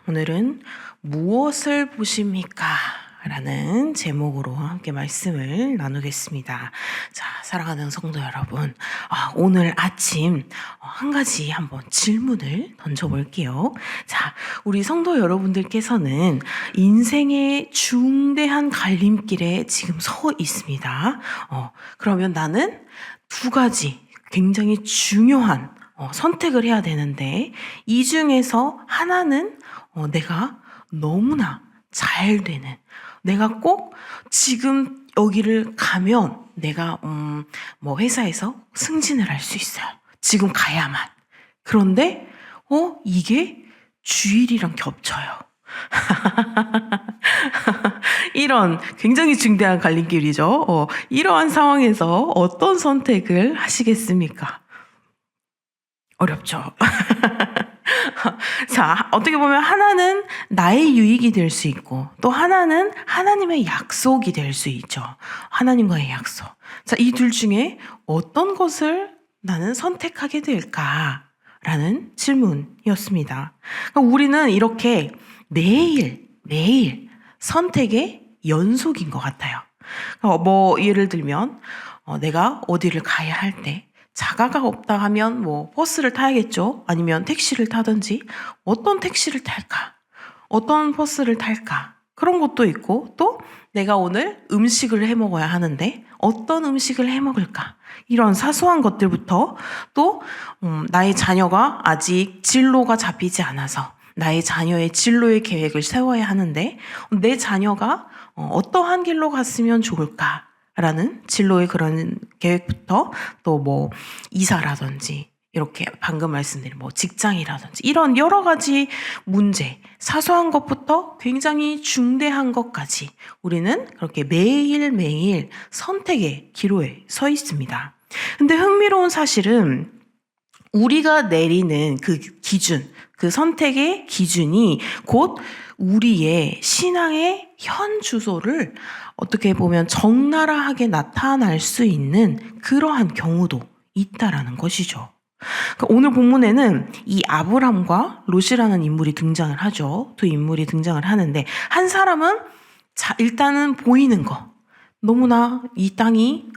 오늘은 무엇을 보십니까? 라는 제목으로 함께 말씀을 나누겠습니다. 자, 사랑하는 성도 여러분, 오늘 아침 한 가지 한번 질문을 던져볼게요. 자, 우리 성도 여러분들께서는 인생의 중대한 갈림길에 지금 서 있습니다. 그러면 나는 두 가지 굉장히 중요한 선택을 해야 되는데, 이 중에서 하나는 내가 너무나 잘 되는, 내가 꼭 지금 여기를 가면 내가 회사에서 승진을 할 수 있어요. 지금 가야만. 그런데 이게 주일이랑 겹쳐요. 이런 굉장히 중대한 갈림길이죠. 이러한 상황에서 어떤 선택을 하시겠습니까? 어렵죠. 자, 어떻게 보면 하나는 나의 유익이 될 수 있고, 또 하나는 하나님의 약속이 될 수 있죠. 하나님과의 약속. 자, 이 둘 중에 어떤 것을 나는 선택하게 될까라는 질문이었습니다. 그러니까 우리는 이렇게 매일 선택의 연속인 것 같아요. 예를 들면 내가 어디를 가야 할 때 자가가 없다 하면 버스를 타야겠죠. 아니면 택시를 타든지, 어떤 택시를 탈까? 어떤 버스를 탈까? 그런 것도 있고, 또 내가 오늘 음식을 해 먹어야 하는데 어떤 음식을 해 먹을까? 이런 사소한 것들부터, 또 나의 자녀가 아직 진로가 잡히지 않아서 나의 자녀의 진로의 계획을 세워야 하는데 내 자녀가 어떠한 길로 갔으면 좋을까? 라는 진로의 그런 계획부터, 또 이사라든지, 이렇게 방금 말씀드린 직장이라든지, 이런 여러 가지 문제, 사소한 것부터 굉장히 중대한 것까지 우리는 그렇게 매일매일 선택의 기로에 서 있습니다. 근데 흥미로운 사실은 우리가 내리는 그 기준, 그 선택의 기준이 곧 우리의 신앙의 현 주소를 어떻게 보면 적나라하게 나타날 수 있는 그러한 경우도 있다라는 것이죠. 그러니까 오늘 본문에는 이 아브람과 롯이라는 인물이 등장을 하죠. 두 인물이 등장을 하는데, 한 사람은 일단은 보이는 거, 너무나 이 땅이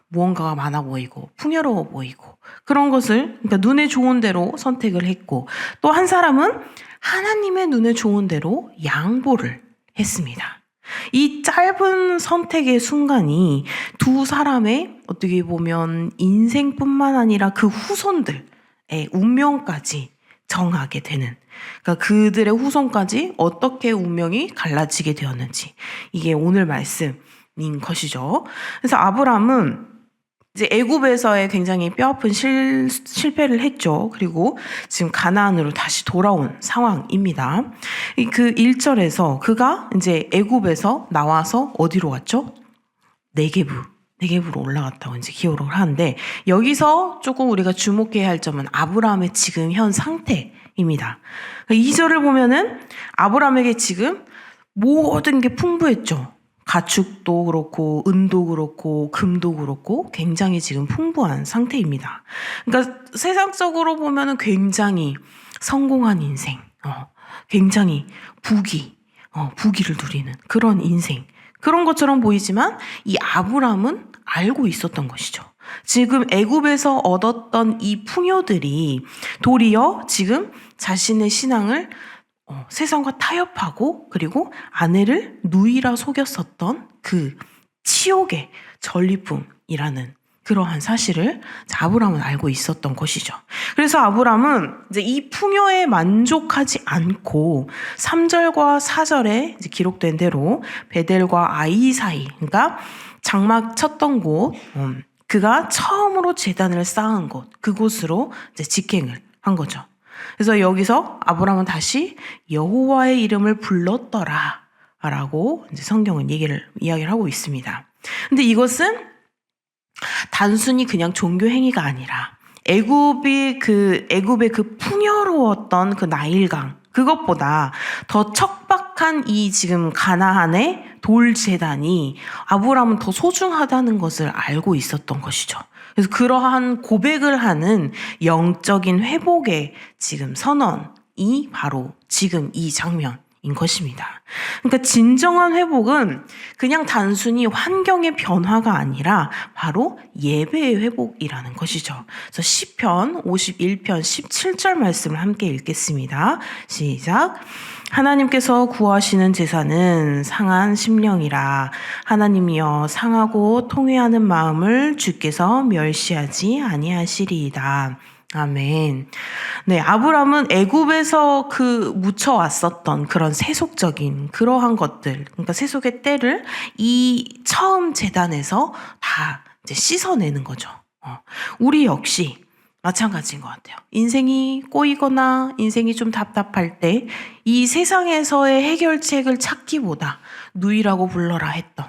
무언가가 많아 보이고 풍요로워 보이고, 그런 것을 그러니까 눈에 좋은 대로 선택을 했고, 또 한 사람은 하나님의 눈에 좋은 대로 양보를 했습니다. 이 짧은 선택의 순간이 두 사람의 어떻게 보면 인생뿐만 아니라 그 후손들의 운명까지 정하게 되는, 그러니까 그들의 후손까지 어떻게 운명이 갈라지게 되었는지, 이게 오늘 말씀인 것이죠. 그래서 아브람은 이제 애굽에서의 굉장히 뼈아픈 실패를 했죠. 그리고 지금 가나안으로 다시 돌아온 상황입니다. 그 1절에서 그가 이제 애굽에서 나와서 어디로 갔죠? 네게브로 올라갔다고 이제 기록을 하는데, 여기서 조금 우리가 주목해야 할 점은 아브라함의 지금 현 상태입니다. 2절을 보면은 아브라함에게 지금 모든 게 풍부했죠. 가축도 그렇고 은도 그렇고 금도 그렇고 굉장히 지금 풍부한 상태입니다. 그러니까 세상적으로 보면은 굉장히 성공한 인생, 굉장히 부귀를 누리는 그런 인생, 그런 것처럼 보이지만 이 아브람은 알고 있었던 것이죠. 지금 애굽에서 얻었던 이 풍요들이 도리어 지금 자신의 신앙을 세상과 타협하고, 그리고 아내를 누이라 속였었던 그 치욕의 전리품이라는 그러한 사실을 아브람은 알고 있었던 것이죠. 그래서 아브람은 이제 이 풍요에 만족하지 않고 3절과 4절에 이제 기록된 대로 베델과 아이 사이, 그러니까 장막 쳤던 곳, 그가 처음으로 제단을 쌓은 곳, 그곳으로 이제 직행을 한 거죠. 그래서 여기서 아브람은 다시 여호와의 이름을 불렀더라 라고 이제 성경은 이야기를 하고 있습니다. 근데 이것은 단순히 그냥 종교 행위가 아니라 애굽의 그 풍요로웠던 그 나일강, 그것보다 더 척박한 이 지금 가나안의 돌 제단이 아브람은 더 소중하다는 것을 알고 있었던 것이죠. 그래서 그러한 고백을 하는 영적인 회복의 지금 선언이 바로 지금 이 장면인 것입니다. 그러니까 진정한 회복은 그냥 단순히 환경의 변화가 아니라 바로 예배의 회복이라는 것이죠. 그래서 시편 51편 17절 말씀을 함께 읽겠습니다. 시작. 하나님께서 구하시는 제사는 상한 심령이라. 하나님이여 상하고 통회하는 마음을 주께서 멸시하지 아니하시리이다. 아멘. 네, 아브람은 애굽에서 묻혀왔었던 그런 세속적인 그러한 것들, 그러니까 세속의 때를 이 처음 제단에서 다 이제 씻어내는 거죠. 우리 역시 마찬가지인 것 같아요. 인생이 꼬이거나 인생이 좀 답답할 때 이 세상에서의 해결책을 찾기보다 누이라고 불러라 했던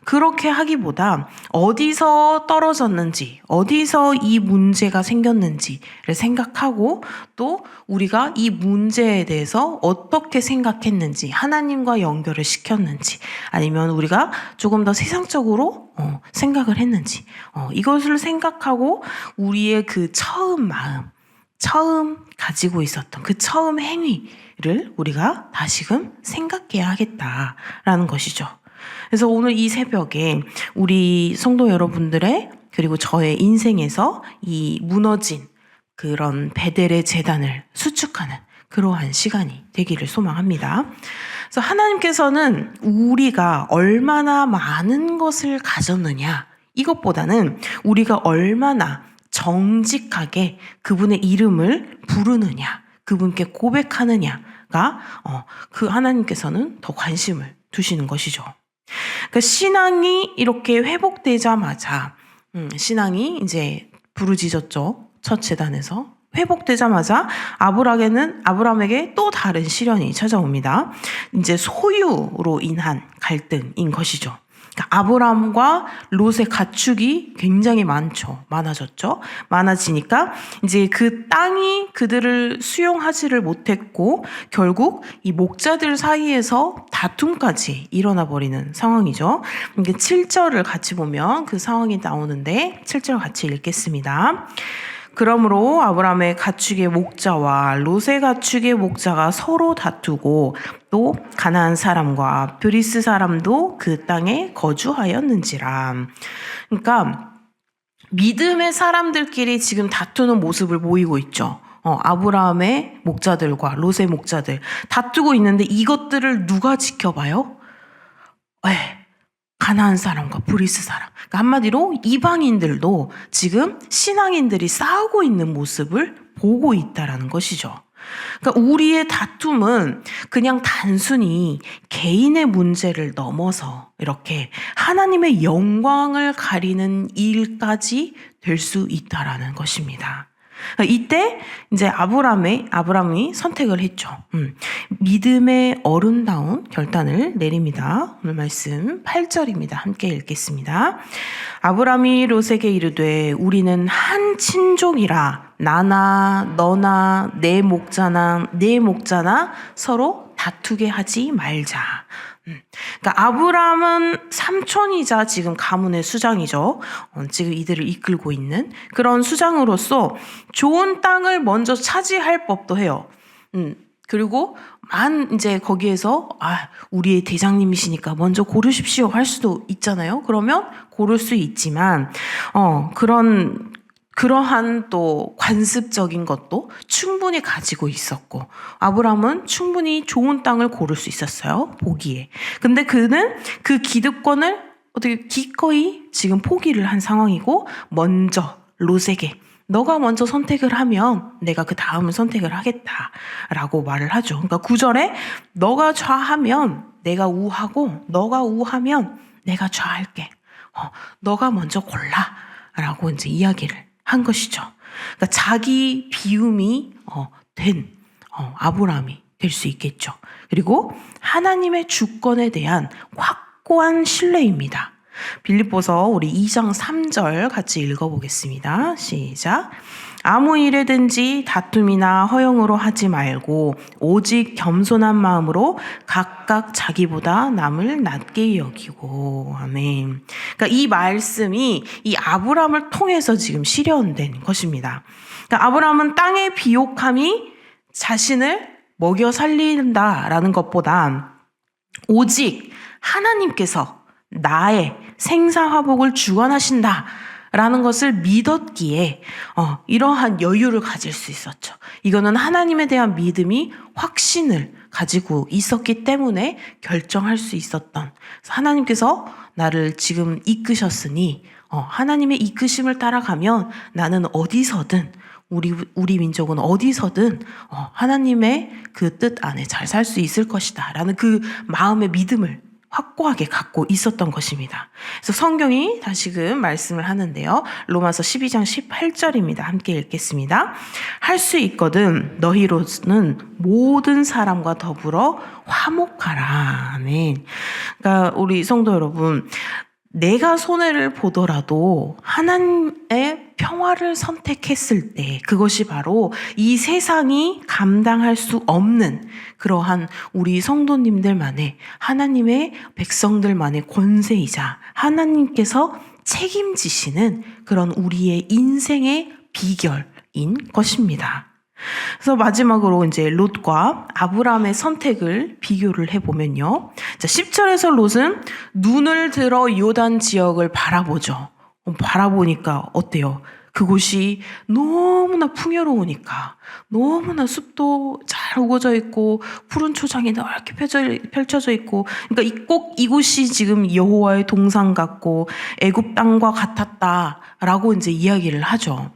그렇게 하기보다 어디서 떨어졌는지 어디서 이 문제가 생겼는지를 생각하고 또 우리가 이 문제에 대해서 어떻게 생각했는지 하나님과 연결을 시켰는지 아니면 우리가 조금 더 세상적으로 생각을 했는지 이것을 생각하고 우리의 그 처음 마음 처음 가지고 있었던 그 처음 행위를 우리가 다시금 생각해야 하겠다라는 것이죠. 그래서 오늘 이 새벽에 우리 성도 여러분들의 그리고 저의 인생에서 이 무너진 그런 베델의 제단을 수축하는 그러한 시간이 되기를 소망합니다. 그래서 하나님께서는 우리가 얼마나 많은 것을 가졌느냐 이것보다는 우리가 얼마나 정직하게 그분의 이름을 부르느냐, 그분께 고백하느냐가 그 하나님께서는 더 관심을 두시는 것이죠. 그러니까 신앙이 이렇게 회복되자마자 신앙이 이제 부르짖었죠. 첫 제단에서 회복되자마자 아브람에게 또 다른 시련이 찾아옵니다. 이제 소유로 인한 갈등인 것이죠. 아브람과 롯의 가축이 굉장히 많아졌죠. 많아지니까 이제 그 땅이 그들을 수용하지를 못했고 결국 이 목자들 사이에서 다툼까지 일어나 버리는 상황이죠. 7절을 같이 보면 그 상황이 나오는데 7절 같이 읽겠습니다. 그러므로 아브람의 가축의 목자와 롯의 가축의 목자가 서로 다투고 또 가나안 사람과 브리스 사람도 그 땅에 거주하였는지라. 그러니까 믿음의 사람들끼리 지금 다투는 모습을 보이고 있죠. 아브라함의 목자들과 롯의 목자들 다투고 있는데 이것들을 누가 지켜봐요? 가나안 사람과 브리스 사람. 그러니까 한마디로 이방인들도 지금 신앙인들이 싸우고 있는 모습을 보고 있다라는 것이죠. 그러니까 우리의 다툼은 그냥 단순히 개인의 문제를 넘어서 이렇게 하나님의 영광을 가리는 일까지 될 수 있다라는 것입니다. 이때 이제 아브람이 선택을 했죠. 믿음의 어른다운 결단을 내립니다. 오늘 말씀 8절입니다. 함께 읽겠습니다. 아브람이 롯에게 이르되 우리는 한 친족이라 나나 너나 내 목자나 서로 다투게 하지 말자. 그러니까 아브람은 삼촌이자 지금 가문의 수장이죠. 지금 이들을 이끌고 있는 그런 수장으로서 좋은 땅을 먼저 차지할 법도 해요. 그리고 이제 거기에서 우리의 대장님이시니까 먼저 고르십시오 할 수도 있잖아요. 그러면 고를 수 있지만 그러한 또 관습적인 것도 충분히 가지고 있었고 아브람은 충분히 좋은 땅을 고를 수 있었어요. 보기에. 근데 그는 그 기득권을 어떻게 기꺼이 지금 포기를 한 상황이고 먼저 롯에게 너가 먼저 선택을 하면 내가 그 다음을 선택을 하겠다라고 말을 하죠. 그러니까 9절에 너가 좌하면 내가 우하고 너가 우하면 내가 좌할게. 너가 먼저 골라라고 이제 이야기를 한 것이죠. 그러니까 자기 비움이 된 아브람이 될 수 있겠죠. 그리고 하나님의 주권에 대한 확고한 신뢰입니다. 빌립보서 우리 2장 3절 같이 읽어보겠습니다. 시작. 아무 일에든지 다툼이나 허영으로 하지 말고 오직 겸손한 마음으로 각각 자기보다 남을 낮게 여기고. 아멘. 그러니까 이 말씀이 이 아브람을 통해서 지금 실현된 것입니다. 그러니까 아브람은 땅의 비옥함이 자신을 먹여 살린다라는 것보다 오직 하나님께서 나의 생사화복을 주관하신다라는 것을 믿었기에 이러한 여유를 가질 수 있었죠. 이거는 하나님에 대한 믿음이 확신을 가지고 있었기 때문에 결정할 수 있었던, 하나님께서 나를 지금 이끄셨으니 하나님의 이끄심을 따라가면 나는 어디서든, 우리 민족은 어디서든 하나님의 그 뜻 안에 잘 살 수 있을 것이다 라는 그 마음의 믿음을 확고하게 갖고 있었던 것입니다. 그래서 성경이 다시금 말씀을 하는데요. 로마서 12장 18절입니다. 함께 읽겠습니다. 할 수 있거든 너희로는 모든 사람과 더불어 화목하라. 아멘. 그러니까 우리 성도 여러분, 내가 손해를 보더라도 하나님의 평화를 선택했을 때 그것이 바로 이 세상이 감당할 수 없는 그러한 우리 성도님들만의, 하나님의 백성들만의 권세이자 하나님께서 책임지시는 그런 우리의 인생의 비결인 것입니다. 그래서 마지막으로 이제 롯과 아브라함의 선택을 비교를 해보면요. 자, 10절에서 롯은 눈을 들어 요단 지역을 바라보죠. 바라보니까 어때요? 그곳이 너무나 풍요로우니까, 너무나 숲도 잘 우거져 있고 푸른 초장이 넓게 펼쳐져 있고, 그러니까 꼭 이곳이 지금 여호와의 동산 같고 애굽 땅과 같았다라고 이제 이야기를 하죠.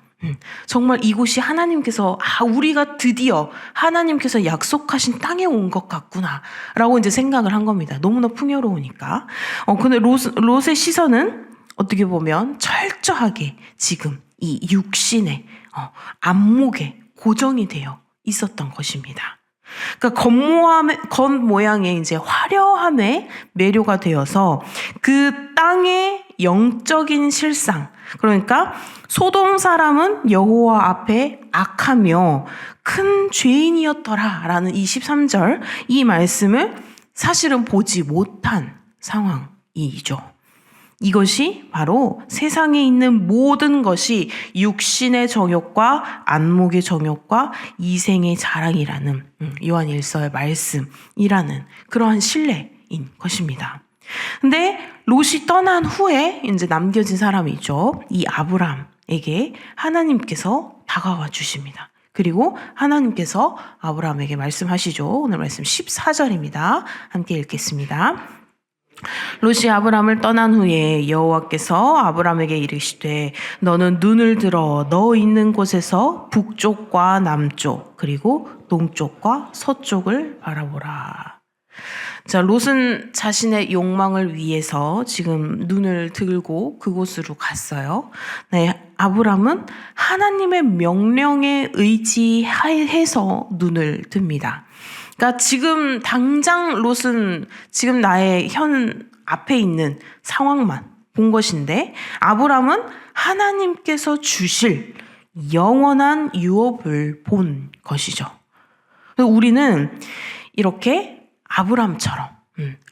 정말 이곳이 하나님께서 우리가 드디어 하나님께서 약속하신 땅에 온 것 같구나 라고 이제 생각을 한 겁니다. 너무나 풍요로우니까. 근데 롯의 시선은 어떻게 보면 철저하게 지금 이 육신의 안목에 고정이 되어 있었던 것입니다. 그러니까 겉모양의 이제 화려함에 매료가 되어서 그 땅의 영적인 실상, 그러니까 소돔 사람은 여호와 앞에 악하며 큰 죄인이었더라라는 23절 이 말씀을 사실은 보지 못한 상황이죠. 이것이 바로 세상에 있는 모든 것이 육신의 정욕과 안목의 정욕과 이생의 자랑이라는 요한 1서의 말씀이라는 그러한 신뢰인 것입니다. 근데 롯이 떠난 후에 이제 남겨진 사람이 있죠. 이 아브람에게 하나님께서 다가와 주십니다. 그리고 하나님께서 아브람에게 말씀하시죠. 오늘 말씀 14절입니다. 함께 읽겠습니다. 롯이 아브람을 떠난 후에 여호와께서 아브람에게 이르시되 너는 눈을 들어 너 있는 곳에서 북쪽과 남쪽 그리고 동쪽과 서쪽을 바라보라. 자, 롯은 자신의 욕망을 위해서 지금 눈을 들고 그곳으로 갔어요. 네, 아브람은 하나님의 명령에 의지해서 눈을 듭니다. 그러니까 지금 당장 롯은 지금 나의 현 앞에 있는 상황만 본 것인데, 아브람은 하나님께서 주실 영원한 유업을 본 것이죠. 우리는 이렇게 아브람처럼,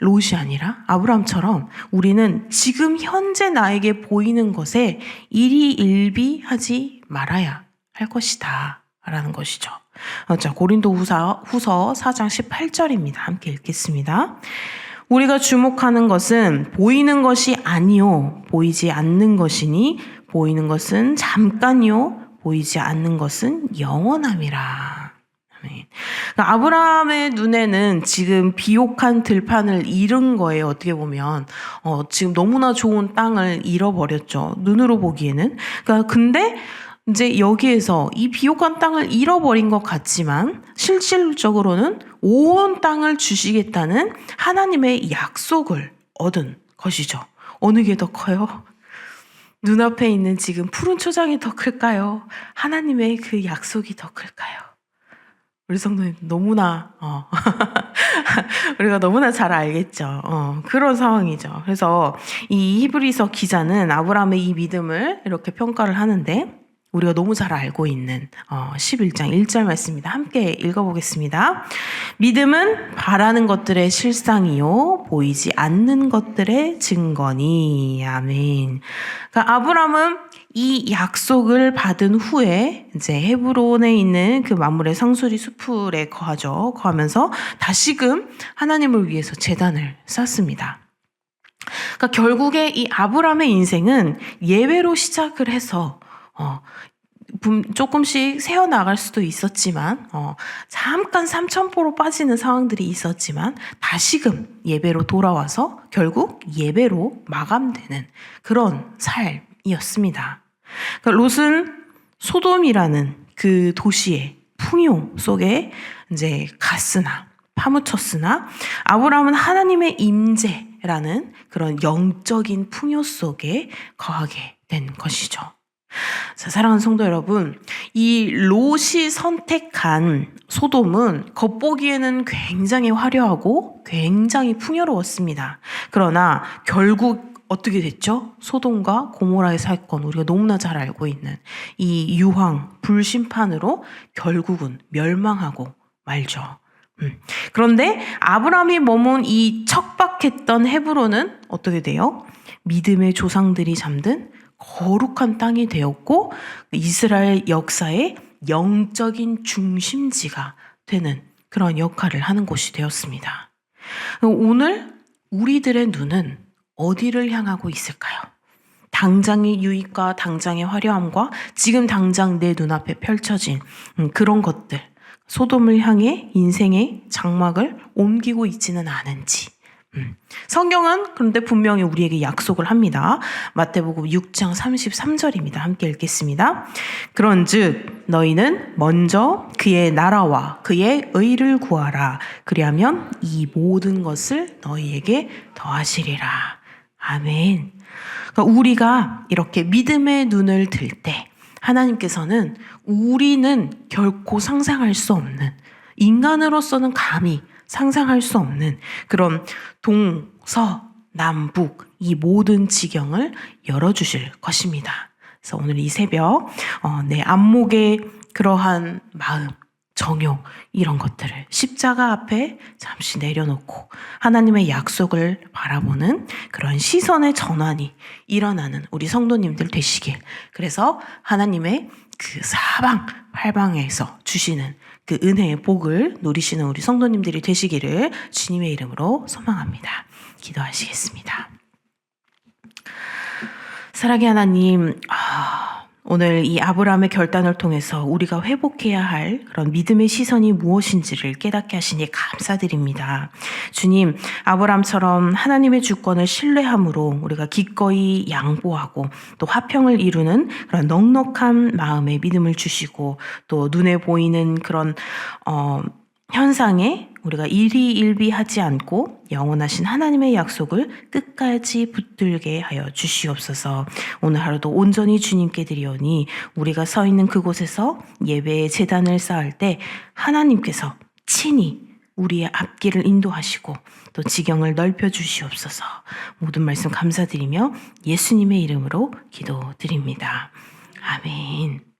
롯이 아니라 아브람처럼 우리는 지금 현재 나에게 보이는 것에 일희일비하지 말아야 할 것이다 라는 것이죠. 자, 고린도후서 4장 18절입니다. 함께 읽겠습니다. 우리가 주목하는 것은 보이는 것이 아니요 보이지 않는 것이니 보이는 것은 잠깐이요 보이지 않는 것은 영원함이라. 그러니까 아브라함의 눈에는 지금 비옥한 들판을 잃은 거예요. 어떻게 보면 지금 너무나 좋은 땅을 잃어버렸죠. 눈으로 보기에는. 그러니까 근데 이제 여기에서 이 비옥한 땅을 잃어버린 것 같지만 실질적으로는 온 땅을 주시겠다는 하나님의 약속을 얻은 것이죠. 어느 게 더 커요? 눈앞에 있는 지금 푸른 초장이 더 클까요? 하나님의 그 약속이 더 클까요? 우리 성도님 너무나 우리가 너무나 잘 알겠죠. 그런 상황이죠. 그래서 이 히브리서 기자는 아브라함의 이 믿음을 이렇게 평가를 하는데, 우리가 너무 잘 알고 있는 11장 1절 말씀입니다. 함께 읽어보겠습니다. 믿음은 바라는 것들의 실상이요 보이지 않는 것들의 증거니. 아멘. 그러니까 아브라함은 이 약속을 받은 후에 이제 헤브론에 있는 그 만물의 상수리 수풀에 거하죠. 거하면서 다시금 하나님을 위해서 제단을 쌓습니다. 그러니까 결국에 이 아브라함의 인생은 예배로 시작을 해서 조금씩 새어나갈 수도 있었지만 잠깐 삼천포로 빠지는 상황들이 있었지만 다시금 예배로 돌아와서 결국 예배로 마감되는 그런 삶이었습니다. 그러니까 롯은 소돔이라는 그 도시의 풍요 속에 이제 갔으나 파묻혔으나 아브라함은 하나님의 임재라는 그런 영적인 풍요 속에 거하게 된 것이죠. 자, 사랑하는 성도 여러분, 이 롯이 선택한 소돔은 겉보기에는 굉장히 화려하고 굉장히 풍요로웠습니다. 그러나 결국 어떻게 됐죠? 소돔과 고모라의 사건, 우리가 너무나 잘 알고 있는 이 유황, 불심판으로 결국은 멸망하고 말죠. 그런데 아브라함이 머문 이 척박했던 헤브론은 어떻게 돼요? 믿음의 조상들이 잠든 거룩한 땅이 되었고 이스라엘 역사의 영적인 중심지가 되는 그런 역할을 하는 곳이 되었습니다. 오늘 우리들의 눈은 어디를 향하고 있을까요? 당장의 유익과 당장의 화려함과 지금 당장 내 눈앞에 펼쳐진 그런 것들, 소돔을 향해 인생의 장막을 옮기고 있지는 않은지. 성경은 그런데 분명히 우리에게 약속을 합니다. 마태복음 6장 33절입니다. 함께 읽겠습니다. 그런즉 너희는 먼저 그의 나라와 그의 의를 구하라. 그리하면 이 모든 것을 너희에게 더하시리라. 아멘. 그러니까 우리가 이렇게 믿음의 눈을 들 때 하나님께서는 우리는 결코 상상할 수 없는, 인간으로서는 감히 상상할 수 없는 그런 동서남북 이 모든 지경을 열어주실 것입니다. 그래서 오늘 이 새벽 내 안목에 그러한 마음, 정욕 이런 것들을 십자가 앞에 잠시 내려놓고 하나님의 약속을 바라보는 그런 시선의 전환이 일어나는 우리 성도님들 되시길, 그래서 하나님의 그 사방 팔방에서 주시는 그 은혜의 복을 누리시는 우리 성도님들이 되시기를 주님의 이름으로 소망합니다. 기도하시겠습니다. 사랑의 하나님, 오늘 이 아브라함의 결단을 통해서 우리가 회복해야 할 그런 믿음의 시선이 무엇인지를 깨닫게 하시니 감사드립니다. 주님, 아브라함처럼 하나님의 주권을 신뢰함으로 우리가 기꺼이 양보하고 또 화평을 이루는 그런 넉넉한 마음의 믿음을 주시고, 또 눈에 보이는 그런 현상에 우리가 일희일비하지 않고 영원하신 하나님의 약속을 끝까지 붙들게 하여 주시옵소서. 오늘 하루도 온전히 주님께 드리오니 우리가 서 있는 그곳에서 예배의 제단을 쌓을 때 하나님께서 친히 우리의 앞길을 인도하시고 또 지경을 넓혀 주시옵소서. 모든 말씀 감사드리며 예수님의 이름으로 기도드립니다. 아멘.